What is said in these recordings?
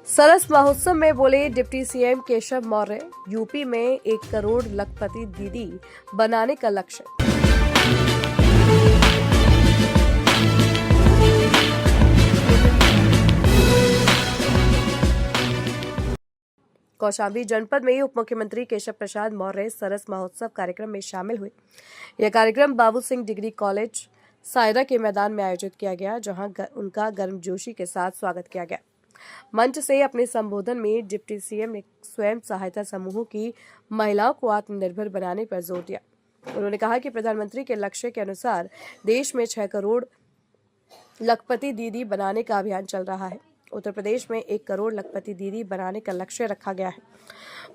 सरस महोत्सव में बोले deputy CM Keshav Maurya, UP में 1 करोड़ लखपति दीदी बनाने का लक्ष्य। कौशाम्बी जनपद में उप मुख्यमंत्री केशव प्रसाद मौर्य सरस महोत्सव कार्यक्रम में शामिल हुए। यह कार्यक्रम बाबू सिंह डिग्री कॉलेज सायरा के मैदान में आयोजित किया गया, जहां उनका गर्मजोशी के साथ स्वागत किया गया। मंच से अपने संबोधन में डिप्टी सीएम ने स्वयं सहायता समूहों की महिलाओं को आत्मनिर्भर बनाने पर जोर दिया। उन्होंने कहा कि प्रधानमंत्री के लक्ष्य के अनुसार देश में 6 करोड़ लखपति दीदी बनाने का अभियान चल रहा है। उत्तर प्रदेश में 1 करोड़ लखपति दीदी बनाने का लक्ष्य रखा गया है।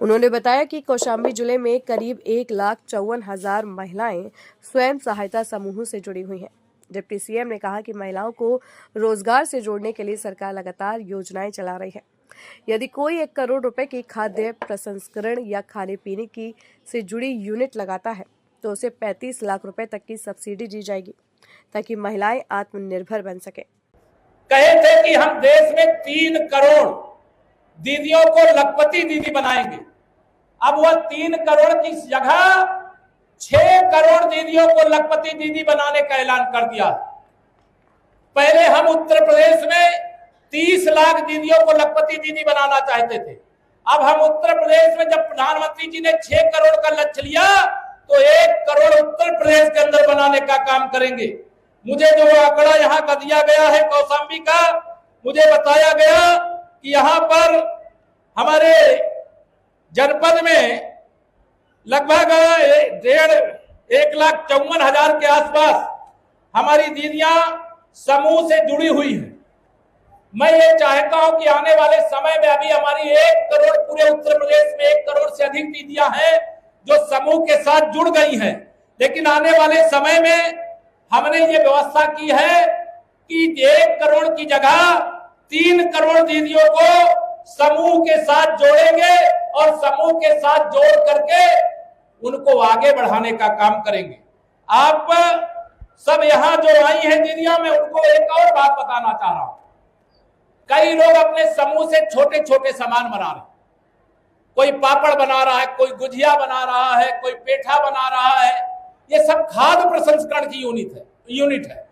उन्होंने बताया कि कौशाम्बी जिले में करीब 1,54,000 महिलाएं स्वयं सहायता समूहों से जुड़ी हुई हैं। डिप्टी सीएम ने कहा कि महिलाओं को रोजगार से जोड़ने के लिए सरकार लगातार योजनाएं चला रही है। यदि कोई 1 करोड़ रुपए की खाद्य प्रसंस्करण या खाने पीने की से जुड़ी यूनिट लगाता है तो उसे 35 लाख रुपए तक की सब्सिडी दी जाएगी, ताकि महिलाएं आत्मनिर्भर बन सके। कहे थे कि हम देश में 3 करोड़ दीदियों को लखपति दीदी बनाएंगे। अब वह 3 करोड़ की जगह 6 करोड़ दीदियों को लखपति दीदी बनाने का ऐलान कर दिया। पहले हम उत्तर प्रदेश में 30 लाख दीदियों को लखपति दीदी बनाना चाहते थे। अब हम उत्तर प्रदेश में जब प्रधानमंत्री जी ने 6 करोड़ का लक्ष्य लिया तो 1 करोड़ उत्तर प्रदेश के अंदर बनाने का काम करेंगे। मुझे जो आंकड़ा यहाँ का दिया गया है कौशाम्बी का, मुझे बताया गया कि यहाँ पर हमारे जनपद में लगभग 1,54,000 के आसपास हमारी दीदियां समूह से जुड़ी हुई हैं। मैं ये चाहता हूं कि आने वाले समय में अभी हमारी 1 करोड़ पूरे उत्तर प्रदेश में 1 करोड़ से अधिक दीदियां हैं जो समूह के साथ जुड़ गई हैं, लेकिन आने वाले समय में हमने ये व्यवस्था की है कि 1 करोड़ की जगह 3 करोड़ दीदियों को समूह के साथ जोड़ेंगे और समूह के साथ जोड़ करके उनको आगे बढ़ाने का काम करेंगे। आप सब यहाँ जो आई हैं दीदियां, मैं उनको एक और बात बताना चाह रहा हूं। कई लोग अपने समूह से छोटे छोटे सामान बना रहे हैं। कोई पापड़ बना रहा है, कोई गुजिया बना रहा है, कोई पेठा बना रहा है। ये सब खाद्य प्रसंस्करण की यूनिट है।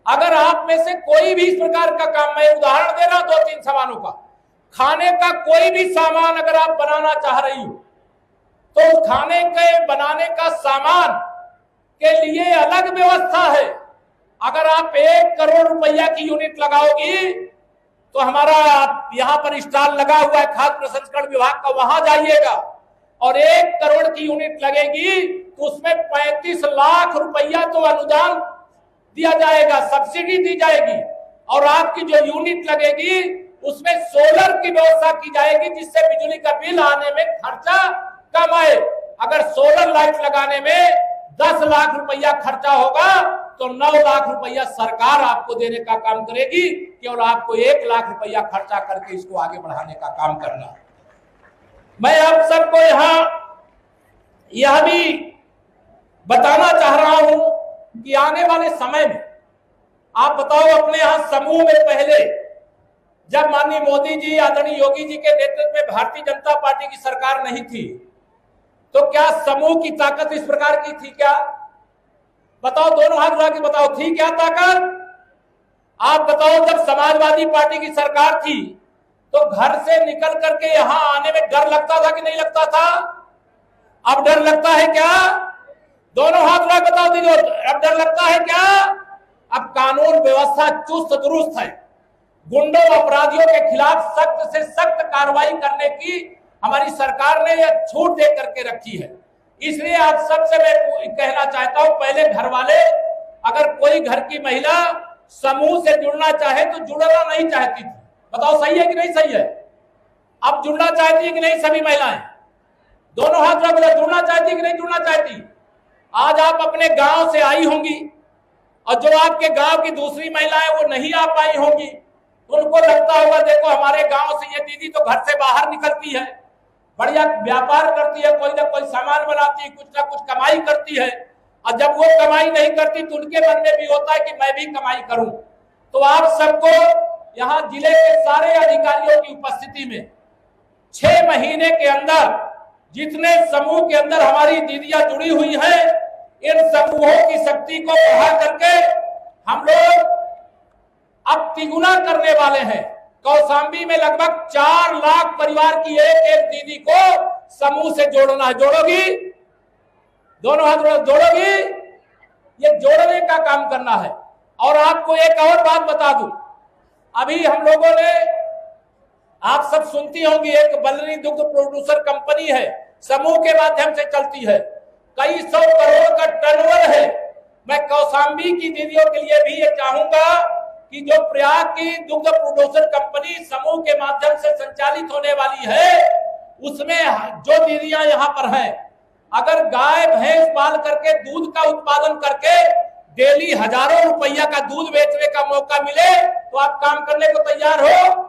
अगर आप में से कोई भी इस प्रकार का काम, मैं उदाहरण दे रहा हूं 2-3 सामानों का, खाने का कोई भी सामान अगर आप बनाना चाह रही हो तो खाने के बनाने का सामान के लिए अलग व्यवस्था है। अगर आप 1 करोड़ रुपया की यूनिट लगाओगी तो हमारा यहाँ पर स्टॉल लगा हुआ है खाद्य प्रसंस्करण विभाग का, वहां जाइएगा और 1 करोड़ की यूनिट लगेगी तो उसमें 35 लाख रुपया तो अनुदान दिया जाएगा, सब्सिडी दी जाएगी। और आपकी जो यूनिट लगेगी उसमें सोलर की व्यवस्था की जाएगी, जिससे बिजली का बिल आने में खर्चा कम आए। अगर सोलर लाइट लगाने में 10 लाख रुपया खर्चा होगा तो 9 लाख रुपया सरकार आपको देने का काम करेगी। केवल आपको 1 लाख रुपया खर्चा करके इसको आगे बढ़ाने का काम करना है। मैं आप सबको यहाँ यह भी बताना चाह रहा हूं कि आने वाले समय में आप बताओ, अपने यहाँ समूह में पहले जब माननीय मोदी जी, आदरणीय योगी जी के नेतृत्व में भारतीय जनता पार्टी की सरकार नहीं थी तो क्या समूह की ताकत इस प्रकार की थी क्या? बताओ, दोनों हाथ उठा के बताओ, थी क्या ताकत? आप बताओ, जब समाजवादी पार्टी की सरकार थी तो घर से निकल करके यहां आने में डर लगता था कि नहीं लगता था? अब डर लगता है क्या? दोनों हाथ उठा के बताओ दीजिए, अब डर लगता है क्या? अब कानून व्यवस्था चुस्त दुरुस्त है। गुंडों अपराधियों के खिलाफ सख्त से सख्त कार्रवाई करने की हमारी सरकार ने यह छूट दे करके रखी है। इसलिए आप सबसे मैं कहना चाहता हूं, पहले घर वाले, अगर कोई घर की महिला समूह से जुड़ना चाहे तो जुड़ना नहीं चाहती थी। बताओ, सही है कि नहीं सही है? अब जुड़ना चाहती है कि नहीं सभी महिलाएं? दोनों हाथ रख लो, जुड़ना चाहती है कि नहीं जुड़ना चाहती? आज आप अपने गांव से आई होंगी और जो आपके गांव की दूसरी महिलाएं वो नहीं आ पाई होंगी, उनको लगता होगा देखो हमारे गांव से ये दीदी तो घर से बाहर निकलती है, बढ़िया व्यापार करती है, कोई ना कोई सामान बनाती है, कुछ ना कुछ कमाई करती है, और जब वो कमाई नहीं करती तो उनके मन में भी होता है कि मैं भी कमाई करूं। तो आप सबको यहाँ जिले के सारे अधिकारियों की उपस्थिति में 6 महीने के अंदर जितने समूह के अंदर हमारी दीदियां जुड़ी हुई हैं, इन समूहों की शक्ति को बढ़ा करके हम लोग अब तिगुना करने वाले हैं। कौशाम्बी में लगभग 4 लाख परिवार की एक एक दीदी को समूह से जोड़ना है। जोड़ोगी? दोनों हाथ जोड़ोगी? ये जोड़ने का काम करना है। और आपको एक और बात बता दूं, अभी हम लोगों ने, आप सब सुनती होंगी, एक बलरी दुग्ध प्रोड्यूसर कंपनी है, समूह के माध्यम से चलती है, कई 100 करोड़ का टर्नओवर है। मैं कौशाम्बी की दीदियों के लिए भी ये चाहूंगा कि जो प्रयाग की दुग्ध प्रोड्यूसर कंपनी समूह के माध्यम से संचालित होने वाली है, उसमें जो दीदियां यहाँ पर हैं, अगर गाय भैंस पाल करके दूध का उत्पादन करके डेली हजारों रुपया का दूध बेचने का मौका मिले तो आप काम करने को तैयार हो?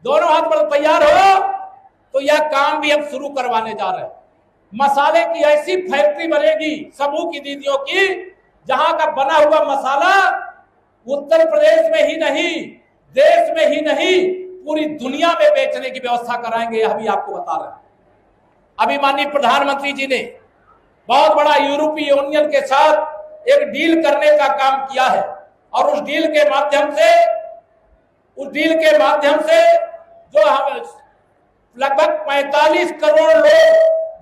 दोनों हाथ पर तैयार हो? तो यह काम भी हम शुरू करवाने जा रहे हैं। मसाले की ऐसी फैक्ट्री बनेगी समूह की दीदियों की, जहां का बना हुआ मसाला उत्तर प्रदेश में ही नहीं, देश में ही नहीं, पूरी दुनिया में बेचने की व्यवस्था कराएंगे, यह भी आपको बता रहे हैं। अभी माननीय प्रधानमंत्री जी ने बहुत बड़ा यूरोपीय यूनियन के साथ एक डील करने का काम किया है, और उस डील के माध्यम से जो हम लगभग 45 करोड़ लोग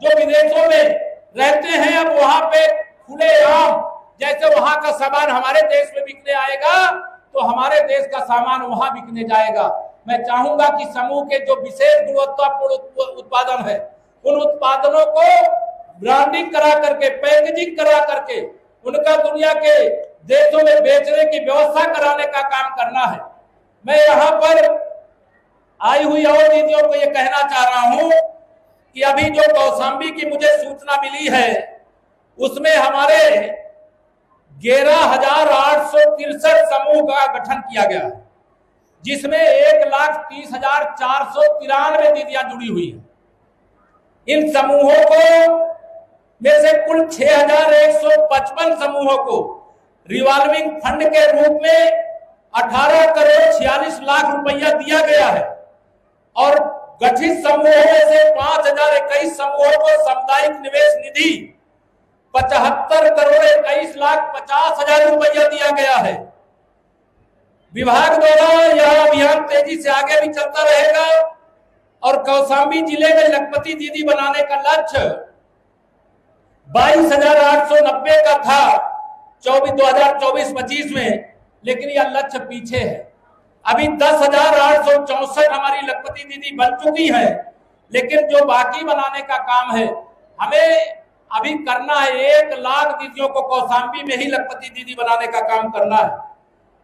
जो विदेशों में रहते हैं, अब वहां पे खुलेआम जैसे वहां का सामान हमारे देश में बिकने आएगा तो हमारे देश का सामान वहां बिकने जाएगा। मैं चाहूंगा कि समूह के जो विशेष गुणवत्तापूर्ण उत्पादन है, उन उत्पादनों को ब्रांडिंग करा करके, पैकेजिंग करा करके उनका दुनिया के देशों में बेचने की व्यवस्था कराने का काम करना है। मैं यहाँ पर आई हुई और दीदियों को ये कहना चाह रहा हूं कि अभी जो कौशाम्बी की मुझे सूचना मिली है, उसमें हमारे 11,863 समूह का गठन किया गया है, जिसमें 1,30,493 दीदियां जुड़ी हुई हैं। इन समूहों को में से कुल 6,155 समूहों को रिवॉल्विंग फंड के रूप में 18 करोड़ 46 लाख रुपया दिया गया है, और गठित समूहों में से 5,021 समूहों को सामुदायिक निवेश निधि 75 करोड़ 21 लाख 50 हजार रुपया दिया गया है। विभाग द्वारा यह अभियान तेजी से आगे भी चलता रहेगा, और कौशाम्बी जिले में लखपति दीदी बनाने का लक्ष्य 22,890 का था 2024-25 में, लेकिन यह लक्ष्य पीछे है। अभी 10,864 हमारी लखपति दीदी बन चुकी है, लेकिन जो बाकी बनाने का काम है हमें अभी करना है। 1 लाख दीदियों को कौशाम्बी में ही लखपति दीदी बनाने का काम करना है।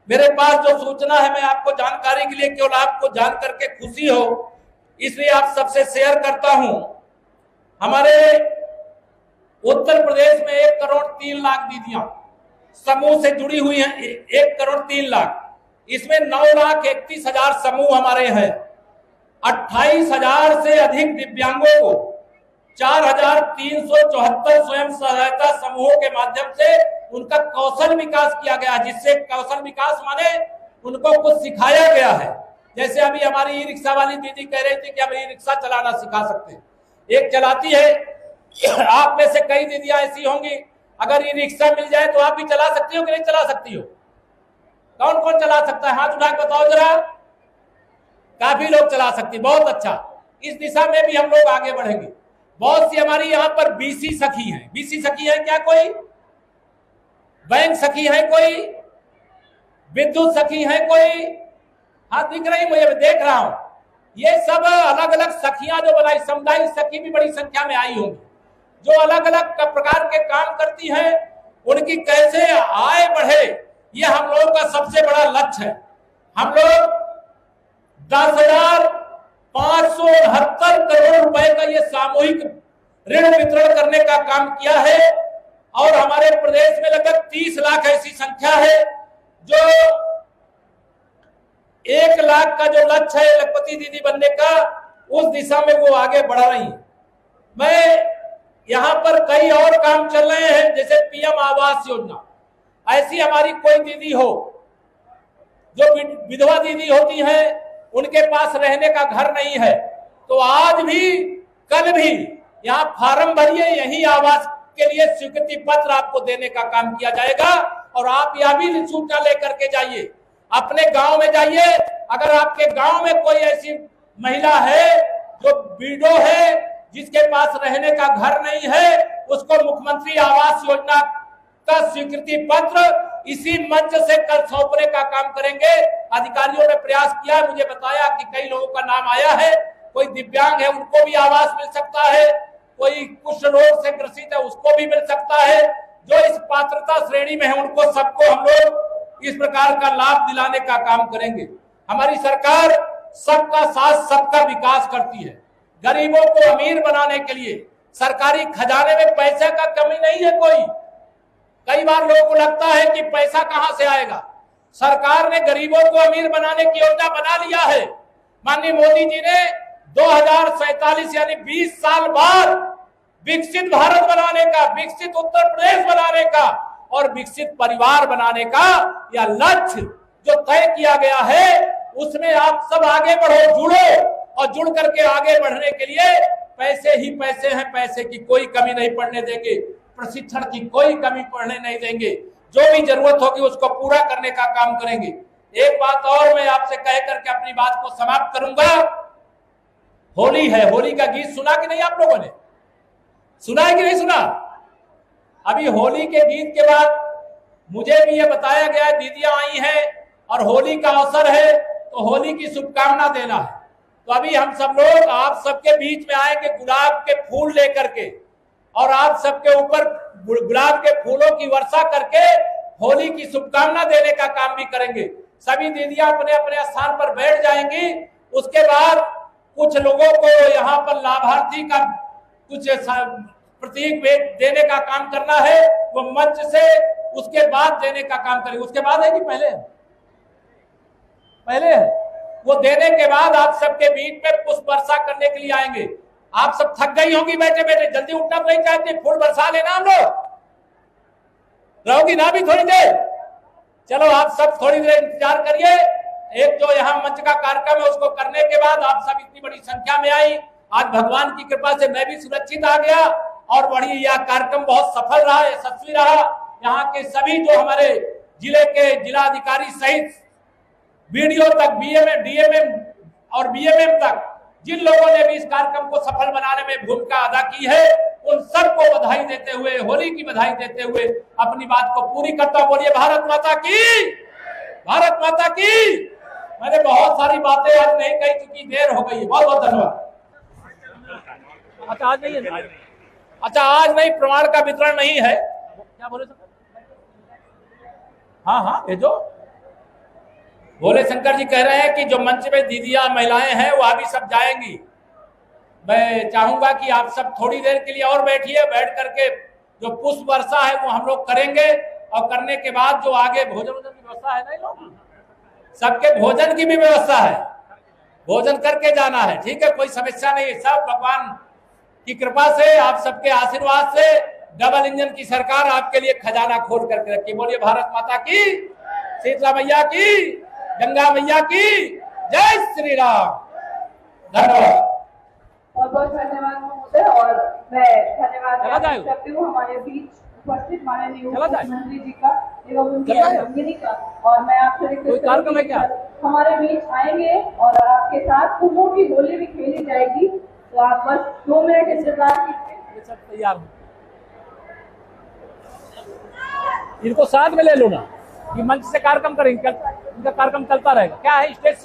मेरे पास जो सूचना है, मैं आपको जानकारी के लिए, केवल आपको जान करके खुशी हो इसलिए आप सबसे शेयर करता हूं। हमारे उत्तर प्रदेश में 1 करोड़ 3 लाख दीदियां समूह से जुड़ी हुई हैं। 1 करोड़ 3 लाख, इसमें 9,31,000 समूह हमारे हैं। 28,000 से अधिक दिव्यांगों को 4,374 स्वयं सहायता समूहों के माध्यम से उनका कौशल विकास किया गया, जिससे कौशल विकास माने उनको कुछ सिखाया गया है। जैसे अभी हमारी ई रिक्शा वाली दीदी कह रही थी कि हम ई रिक्शा चलाना सिखा सकते हैं, एक चलाती है। आप में से कई दीदियां ऐसी होंगी, अगर ई रिक्शा मिल जाए तो आप भी चला सकती हो कि नहीं चला सकती हो? कौन कौन चला सकता है? हाथ उठा के बताओ जरा। काफी लोग चला सकती, बहुत अच्छा। इस दिशा में भी हम लोग आगे बढ़ेंगे। बहुत सी हमारी यहाँ पर बीसी सखी हैं। बीसी सखी है क्या कोई? बैंक सखी है कोई? विद्युत सखी है कोई? हाँ दिख रही, मुझे देख रहा हूं। ये सब अलग अलग सखियां जो बनाई, सामुदायिक सखी भी बड़ी संख्या में आई होंगी, जो अलग अलग प्रकार के काम करती हैं। उनकी कैसे आय बढ़े, ये हम लोगों का सबसे बड़ा लक्ष्य है। हम लोग 10,569 करोड़ रुपए का ये सामूहिक ऋण वितरण करने का काम किया है, और हमारे प्रदेश में लगभग 30 लाख ऐसी संख्या है जो 1 लाख का जो लक्ष्य है लखपति दीदी बनने का, उस दिशा में वो आगे बढ़ रही है। मैं यहाँ पर कई और काम चल रहे हैं, जैसे पीएम आवास योजना। ऐसी हमारी कोई दीदी हो जो विधवा दीदी होती हैं उनके पास रहने का घर नहीं है, तो आज भी कल भी यहाँ फार्म भरिए, यही आवास के लिए स्वीकृति पत्र आपको देने का काम किया जाएगा। और आप यह भी सूचना लेकर के जाइए, अपने गांव में जाइए, अगर आपके गांव में कोई ऐसी महिला है जो विडो है, जिसके पास रहने का घर नहीं है, उसको मुख्यमंत्री आवास योजना का स्वीकृति पत्र इसी मंच से कल सौंपने का काम करेंगे। अधिकारियों ने प्रयास किया, मुझे बताया कि कई लोगों का नाम आया है, कोई दिव्यांग है उनको भी आवास मिल सकता है, कोई कुष्ठ रोग से ग्रसित है उसको भी मिल सकता है, जो इस पात्रता श्रेणी में है उनको सबको हम लोग इस प्रकार का लाभ दिलाने का काम करेंगे। हमारी सरकार सबका साथ सबका विकास करती है। गरीबों को अमीर बनाने के लिए सरकारी खजाने में पैसे का कमी नहीं है कोई। कई बार लोगों को लगता है कि पैसा कहां से आएगा। सरकार ने गरीबों को अमीर बनाने की योजना बना लिया है। माननीय मोदी जी ने 2047 यानी 20 साल बाद विकसित भारत बनाने का, विकसित उत्तर प्रदेश बनाने का और विकसित परिवार बनाने का यह लक्ष्य जो तय किया गया है, उसमें आप सब आगे बढ़ो, जुड़ो, और जुड़ करके आगे बढ़ने के लिए पैसे ही पैसे हैं, पैसे की कोई कमी नहीं पड़ने देंगे, प्रशिक्षण की कोई कमी पड़ने नहीं देंगे। जो भी जरूरत होगी उसको पूरा करने का काम करेंगे। एक बात और मैं आपसे कह करके अपनी बात को समाप्त करूंगा। होली है, होली का गीत सुना कि नहीं आप लोगों ने? सुना है कि नहीं सुना? अभी होली के गीत के बाद मुझे भी ये बताया गया, दीदियां आई हैं और होली का अवसर है तो होली की शुभकामना देना है। तो अभी हम सब लोग आप सबके बीच में आएंगे गुलाब के फूल लेकर के, और आप सबके ऊपर गुलाब के फूलों की वर्षा करके होली की शुभकामना देने का काम भी करेंगे। सभी दीदियां अपने अपने स्थान पर बैठ जाएंगी। उसके बाद कुछ लोगों को यहाँ पर लाभार्थी का कुछ प्रतीक देने का काम करना है, वो मंच से उसके बाद देने का काम करेंगे। उसके बाद है कि पहले है? पहले है। वो देने के बाद आप सबके बीच में पुष्प वर्षा करने के लिए आएंगे। आप सब थक गई होंगी बैठे बैठे, जल्दी उठना नहीं चाहते, फूल बरसा लेना हम लोग। रहोगी ना भी थोड़ी देर? चलो आप सब थोड़ी देर इंतजार करिए। एक जो यहाँ मंच का कार्यक्रम है उसको करने के बाद आप सब इतनी बड़ी संख्या में आई। आज भगवान की कृपा से मैं भी सुरक्षित आ गया और बड़ी यह कार्यक्रम बहुत सफल रहा, यशस्वी रहा। यहाँ के सभी जो हमारे जिले के जिलाधिकारी सहित बीडीओ तक, बीएमएम, डीएमएम और बीएमएम तक जिन लोगों ने भी इस कार्यक्रम को सफल बनाने में भूमिका अदा की है, उन सबको बधाई देते हुए, होली की बधाई देते हुए अपनी बात को पूरी करता हूं। बोलिए भारत माता की, भारत माता की। मैंने बहुत सारी बातें आज नहीं कही क्योंकि देर हो गई है। बहुत बहुत धन्यवाद। अच्छा आज नहीं है? अच्छा आज नहीं, प्रमाण का वितरण नहीं है। क्या बोले सर? हाँ हाँ भेजो। भोले शंकर जी कह रहे हैं कि जो मंच में दीदियां महिलाएं हैं वो अभी सब जाएंगी। मैं चाहूंगा कि आप सब थोड़ी देर के लिए और बैठिए, बैठ करके जो पुष्प वर्षा है वो हम लोग करेंगे, और करने के बाद जो आगे भोजन की व्यवस्था है ना, लोग सबके भोजन की भी व्यवस्था है, भोजन करके जाना है, ठीक है, कोई समस्या नहीं है। सब भगवान की कृपा से, आप सबके आशीर्वाद से डबल इंजन की सरकार आपके लिए खजाना खोल करके रखी। बोलिए भारत माता की, शीतला मैया की, गंगा मैया की जय श्री राम। धन्यवाद। बहुत बहुत धन्यवाद महोदय। और मैं धन्यवाद करती हूँ हमारे बीच उपस्थित माननीय मुख्यमंत्री जी का एवं उनकी अर्धांगिनी का। और मैं आपसे रिक्वेस्ट करूंगी कि हमारे बीच आएंगे और आपके साथ फूलों की होली भी खेली जाएगी, तो आप बस 2 मिनट इंतजार कीजिए। तैयार हो, इनको साथ में ले लो ना, कि मंच से कार्यक्रम करेंगे, इनका कार्यक्रम चलता रहेगा। क्या है स्टेज